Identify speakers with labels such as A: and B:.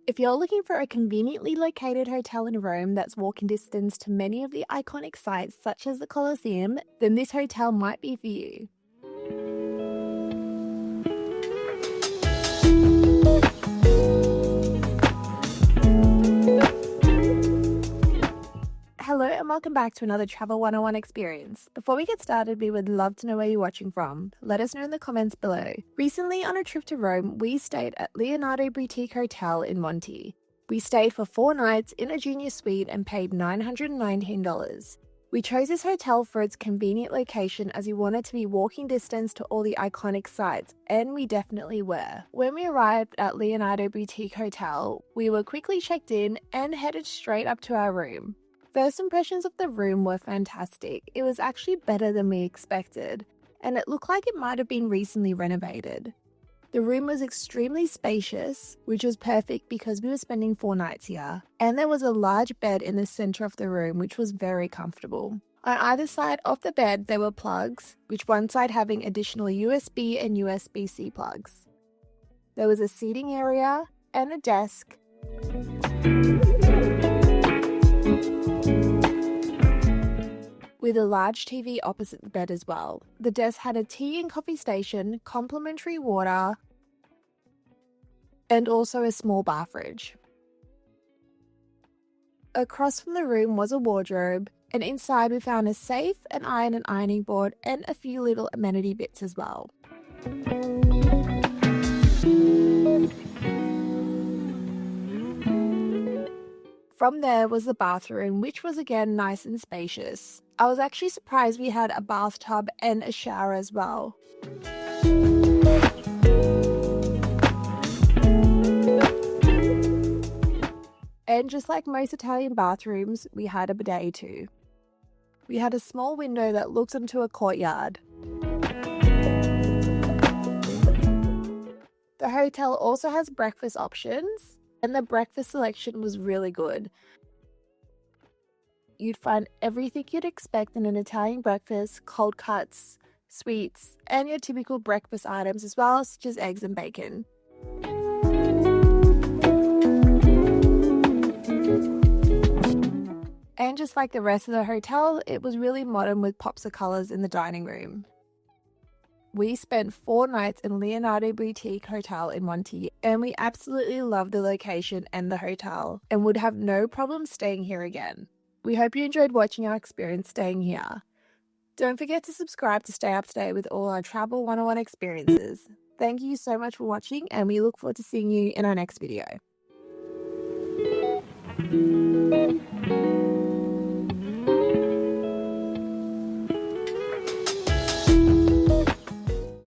A: If you're looking for a conveniently located hotel in Rome that's walking distance to many of the iconic sites such as the Colosseum, then this hotel might be for you. Hello and welcome back to another Travel 101 experience. Before we get started, we would love to know where you're watching from. Let us know in the comments below. Recently on a trip to Rome, we stayed at Leonardo Boutique Hotel in Monti. We stayed for 4 nights in a junior suite and paid $919. We chose this hotel for its convenient location as we wanted to be walking distance to all the iconic sites, and we definitely were. When we arrived at Leonardo Boutique Hotel, we were quickly checked in and headed straight up to our room. First impressions of the room were fantastic. It was actually better than we expected, and it looked like it might have been recently renovated. The room was extremely spacious, which was perfect because we were spending 4 nights here, and there was a large bed in the center of the room, which was very comfortable. On either side of the bed, there were plugs, which one side having additional USB and USB-C plugs. There was a seating area and a desk. With a large TV opposite the bed as well. The desk had a tea and coffee station, complimentary water, and also a small bar fridge. Across from the room was a wardrobe, and inside we found a safe, an iron and ironing board, and a few little amenity bits as well. From there was the bathroom, which was again nice and spacious. I was actually surprised we had a bathtub and a shower as well. And just like most Italian bathrooms, we had a bidet too. We had a small window that looked into a courtyard. The hotel also has breakfast options, and the breakfast selection was really good. You'd find everything you'd expect in an Italian breakfast: cold cuts, sweets, and your typical breakfast items as well, such as eggs and bacon. And just like the rest of the hotel, it was really modern with pops of colors in the dining room. We spent 4 nights in Leonardo Boutique Hotel in Monti, and we absolutely loved the location and the hotel and would have no problem staying here again. We hope you enjoyed watching our experience staying here. Don't forget to subscribe to stay up to date with all our Travel 101 experiences. Thank you so much for watching, and we look forward to seeing you in our next video.